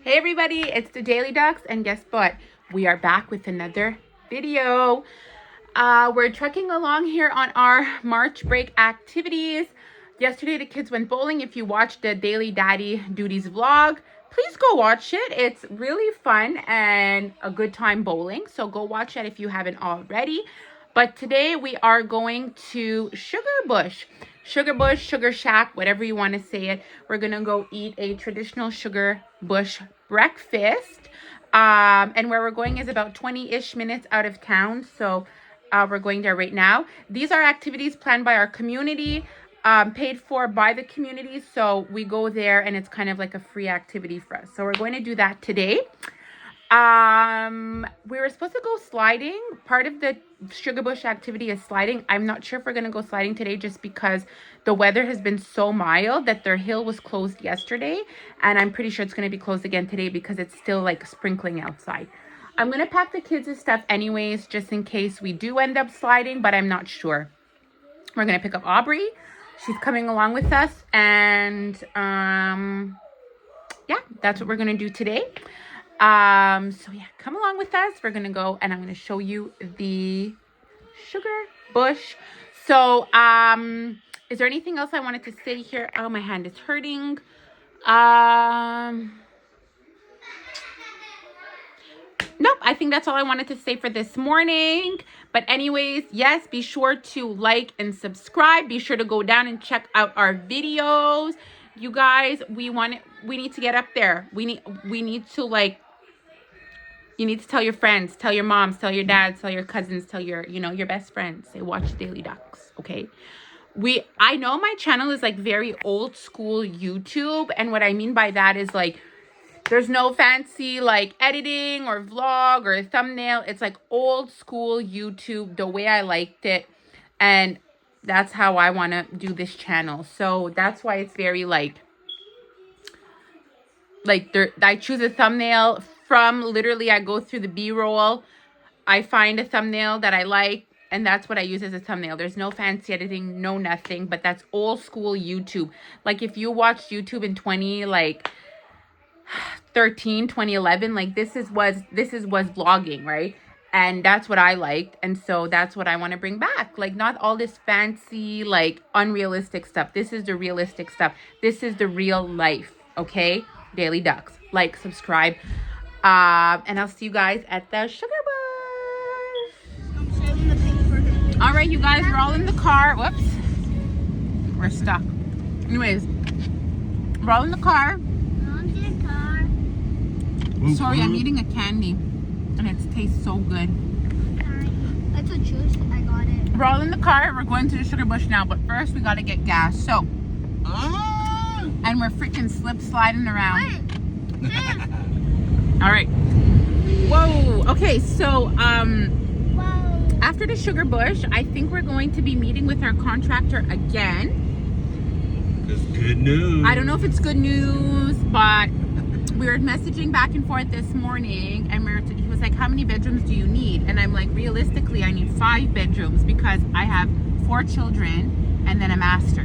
Hey everybody, it's the Daily Ducks, and guess what? We are back with another video. We're trekking along here on our March break activities. Yesterday the kids went bowling. If you watched the Daily Daddy Duties vlog, please go watch it. It's really fun and a good time bowling, so go watch it if you haven't already. But today we are going to Sugar Shack, whatever you want to say it. We're gonna go eat a traditional Sugar Bush breakfast. And where we're going is about 20-ish minutes out of town. So we're going there right now. These are activities planned by our community, paid for by the community. So we go there and it's kind of like a free activity for us. So we're going to do that today. We were supposed to go sliding. Part of the Sugar Bush activity is sliding. I'm not sure if we're going to go sliding today just because the weather has been so mild that their hill was closed yesterday. And I'm pretty sure it's going to be closed again today because it's still like sprinkling outside. I'm going to pack the kids' stuff anyways, just in case we do end up sliding, but I'm not sure. We're going to pick up Aubrey. She's coming along with us. And yeah, that's what we're going to do today. So yeah, come along with us. We're gonna go and I'm gonna show you the Sugar Bush. So is there anything else I wanted to say here? Oh, my hand is hurting. Nope, I think that's all I wanted to say for this morning. But anyways, yes, be sure to like and subscribe. Be sure to go down and check out our videos. You guys, we need to get up there. We need to, like, you need to tell your friends, tell your moms, tell your dads, tell your cousins, tell your, your best friends. Say, watch Daily Ducks, okay? I know my channel is like very old school YouTube. And what I mean by that is like, there's no fancy like editing or vlog or thumbnail. It's like old school YouTube, the way I liked it. And that's how I want to do this channel. So that's why it's very like I choose a thumbnail from literally, I go through the B-roll. I find a thumbnail that I like, and that's what I use as a thumbnail. There's no fancy editing, no nothing, but that's old school YouTube. Like if you watched YouTube in 2011, like this was vlogging, right? And that's what I liked. And so that's what I want to bring back. Like not all this fancy, like unrealistic stuff. This is the realistic stuff. This is the real life, okay? Daily Ducks. Like, subscribe. And I'll see you guys at the Sugar Bush. All right, you guys, we're all in the car. Whoops. We're stuck. Anyways, we're all in the car. Sorry, I'm eating a candy. And it tastes so good. That's a juice. I got it. We're all in the car. We're going to the Sugar Bush now. But first, we got to get gas. So. And we're freaking sliding around. All right. Whoa. Okay, so after the Sugar Bush, I think we're going to be meeting with our contractor again. It's good news. I don't know if it's good news, but we were messaging back and forth this morning, and he was like, how many bedrooms do you need? And I'm like, realistically, I need 5 bedrooms because I have 4 children and then a master.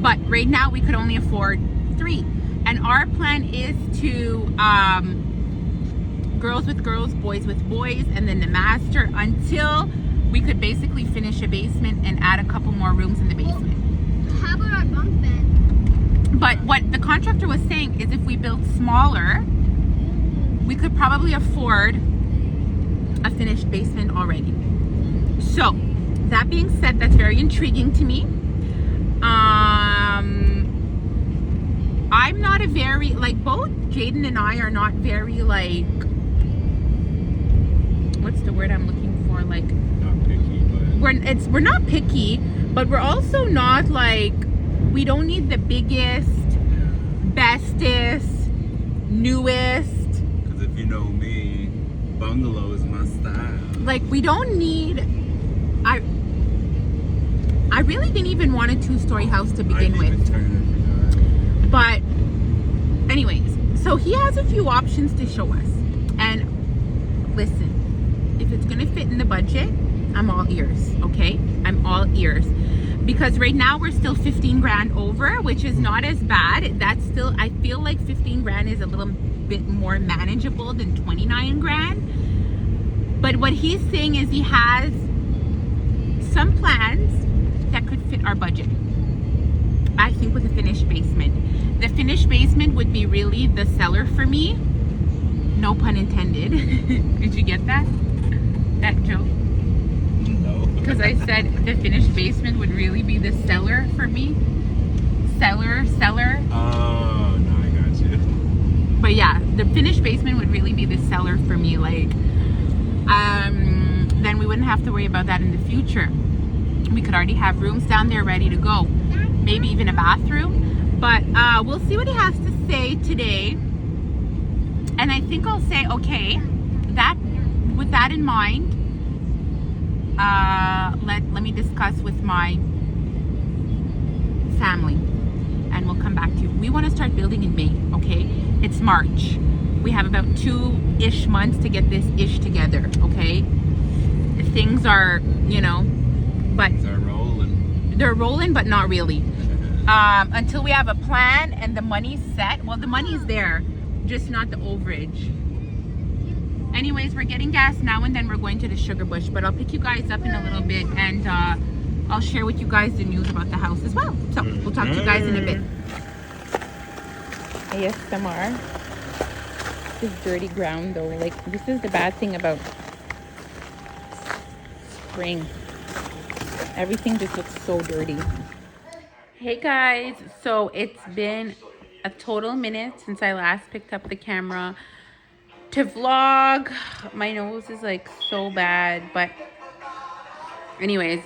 But right now we could only afford 3. And our plan is to girls with girls, boys with boys, and then the master until we could basically finish a basement and add a couple more rooms in the basement. How about our bunk bed? But what the contractor was saying is if we build smaller, we could probably afford a finished basement already. So that being said, that's very intriguing to me. I'm not a very, like, both Jaden and I are not very, like, what's the word I'm looking for? Like, Not picky, but we're not picky, but we're also not like, we don't need the biggest, bestest, newest. Because if you know me, bungalow is my style. Like, we don't need, I really didn't even want a 2-story house to begin with. But anyways, so he has a few options to show us. And listen, if it's going to fit in the budget, I'm all ears, okay? I'm all ears. because right now we're still 15 grand over, which is not as bad. That's still, I feel like 15 grand is a little bit more manageable than 29 grand. But what he's saying is he has some plans that could fit our budget. I think with a finished basement. The finished basement would be really the seller for me. No pun intended. Did you get that? That joke? No. Because I said the finished basement would really be the seller for me. Seller. Oh, no, I got you. But yeah, the finished basement would really be the seller for me. Like, then we wouldn't have to worry about that in the future. We could already have rooms down there ready to go. Maybe even a bathroom. But we'll see what he has to say today. And I think I'll say, okay, with that in mind, let me discuss with my family, and we'll come back to you. We want to start building in May, okay? It's March. We have about 2-ish months to get this ish together, okay? Things are, but They're rolling. They're rolling, but not really. Until we have a plan and the money's set. Well, the money's there, just not the overage. Anyways, we're getting gas now, and then we're going to the Sugar Bush. But I'll pick you guys up in a little bit, and I'll share with you guys the news about the house as well. So we'll talk to you guys in a bit. ASMR. This dirty ground, though. Like, this is the bad thing about spring. Everything just looks so dirty. Hey guys, so it's been a total minute since I last picked up the camera to vlog. My nose is like so bad, but anyways,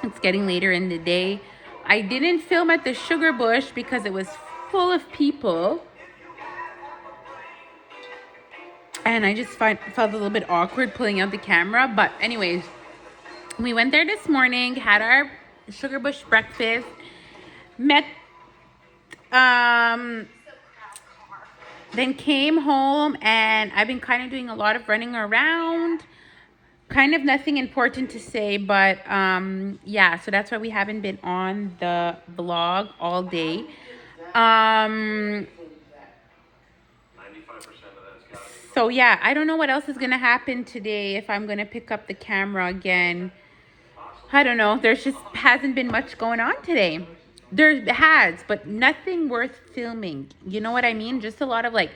it's getting later in the day. I didn't film at the Sugar Bush because it was full of people, and I just felt a little bit awkward pulling out the camera. But anyways, we went there this morning, had our Sugar Bush breakfast, met then came home, and I've been kind of doing a lot of running around. Kind of nothing important to say, but yeah, so that's why we haven't been on the vlog all day. So yeah, I don't know what else is gonna happen today, if I'm gonna pick up the camera again. I don't know. There's just hasn't been much going on today. There has, but nothing worth filming. You know what I mean? Just a lot of like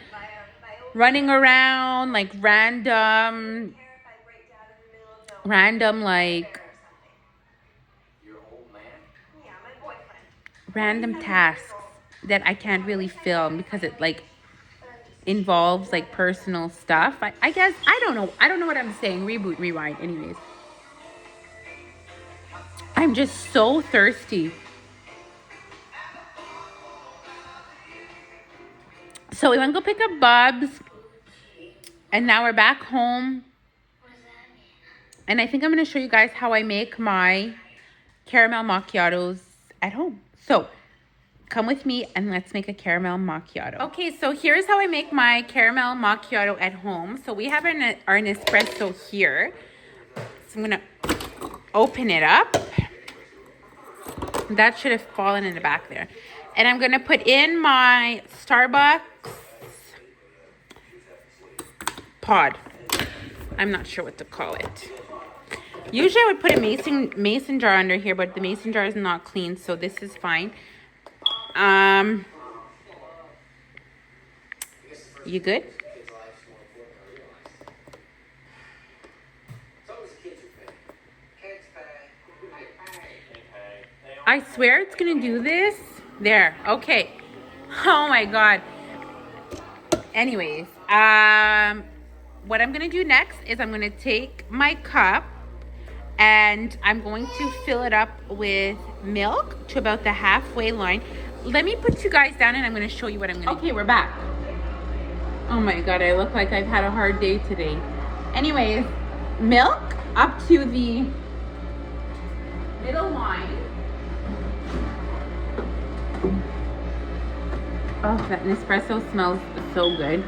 running around, like random like random tasks that I can't really film because it like involves like personal stuff. I guess I don't know what I'm saying. Reboot, rewind. Anyways, I'm just so thirsty. So we went to go pick up Bubs, and now we're back home. And I think I'm going to show you guys how I make my caramel macchiatos at home. So come with me and let's make a caramel macchiato. Okay, so here's how I make my caramel macchiato at home. So we have our Nespresso here. So I'm going to open it up. That should have fallen in the back there. And I'm going to put in my Starbucks pod. I'm not sure what to call it. Usually I would put a mason jar under here, but the mason jar is not clean, so this is fine. You good? I swear it's gonna do this. There, okay. Oh my God. Anyways, what I'm gonna do next is I'm gonna take my cup and I'm going to fill it up with milk to about the halfway line. Let me put you guys down and I'm gonna show you what I'm gonna do. Okay, we're back. Oh my God, I look like I've had a hard day today. Anyways, milk up to the middle line. Oh, that Nespresso smells so good.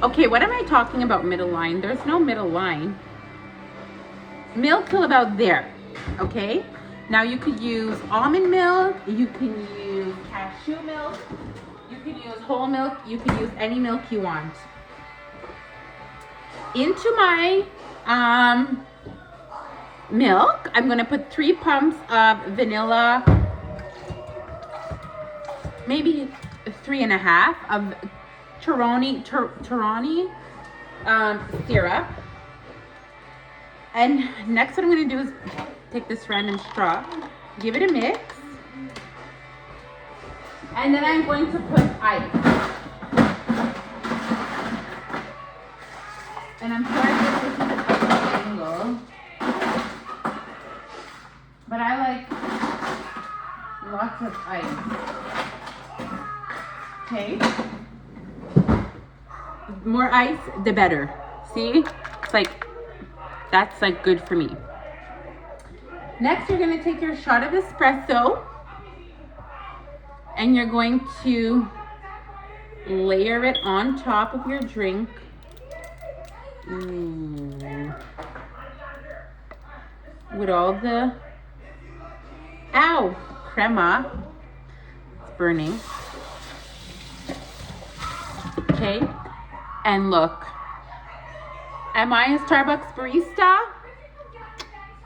Okay, what am I talking about middle line? There's no middle line. Milk till about there, okay? Now you could use almond milk, you can use cashew milk, you can use whole milk, you can use any milk you want. Into my milk, I'm gonna put 3 pumps of vanilla, maybe 3.5 of Torani syrup. And next what I'm gonna do is take this random straw, give it a mix, and then I'm going to put ice. And I'm sorry if this is a different angle, but I like lots of ice. Okay. The more ice, the better. See? It's like, that's like good for me. Next, you're gonna take your shot of espresso and you're going to layer it on top of your drink. With all the, crema. It's burning. Okay, and look. Am I a Starbucks barista?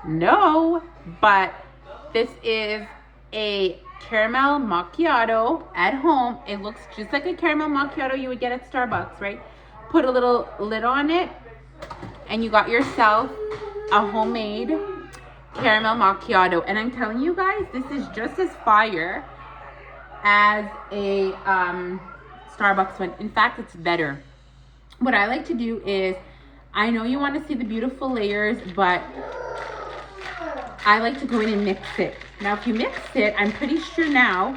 No, but this is a caramel macchiato at home. It looks just like a caramel macchiato you would get at Starbucks, right? Put a little lid on it, and you got yourself a homemade caramel macchiato. And I'm telling you guys, this is just as fire as a Starbucks one. In fact, it's better. What I like to do is, I know you want to see the beautiful layers, but I like to go in and mix it. Now, if you mix it, I'm pretty sure now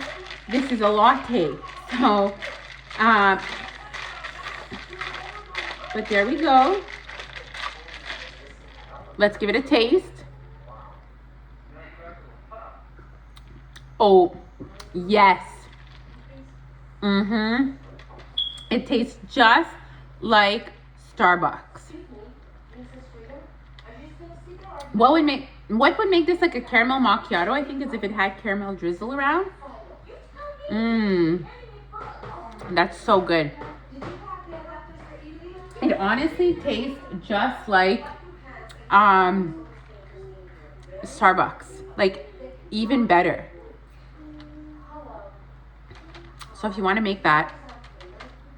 this is a latte. So, but there we go. Let's give it a taste. Oh, yes. It tastes just like Starbucks. What would make this like a caramel macchiato, I think, is if it had caramel drizzle around. That's so good. It honestly tastes just like Starbucks, like even better. So if you want to make that,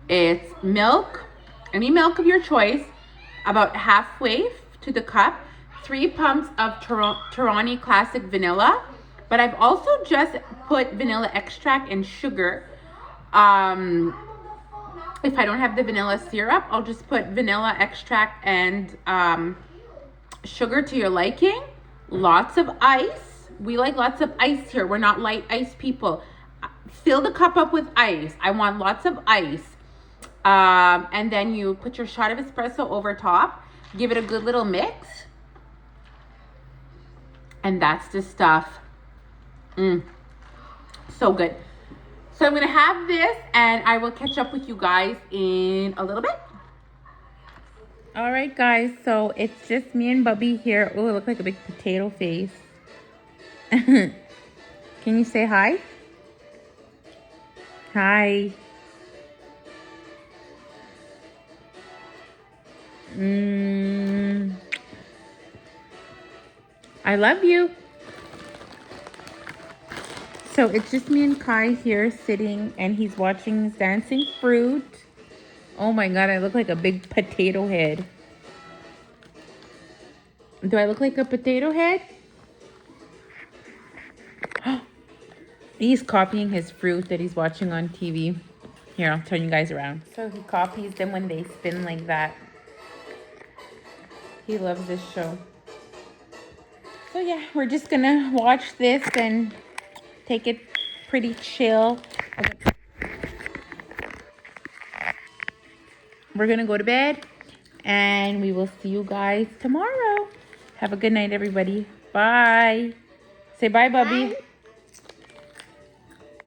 it's milk, any milk of your choice, about halfway to the cup, 3 pumps of Torani Classic Vanilla, but I've also just put vanilla extract and sugar. If I don't have the vanilla syrup, I'll just put vanilla extract and sugar to your liking. Lots of ice. We like lots of ice here. We're not light ice people. Fill the cup up with ice. I want lots of ice. And then you put your shot of espresso over top. Give it a good little mix. And that's the stuff. So good. So I'm going to have this and I will catch up with you guys in a little bit. All right, guys. So it's just me and Bubby here. Oh, it looks like a big potato face. Can you say hi? Hi. I love you. So it's just me and Kai here sitting and he's watching Dancing Fruit. Oh my God, I look like a big potato head. Do I look like a potato head? He's copying his fruit that he's watching on TV. Here, I'll turn you guys around. So he copies them when they spin like that. He loves this show. So yeah, we're just gonna watch this and take it pretty chill. We're gonna go to bed and we will see you guys tomorrow. Have a good night, everybody. Bye. Say bye, Bubby. Bye.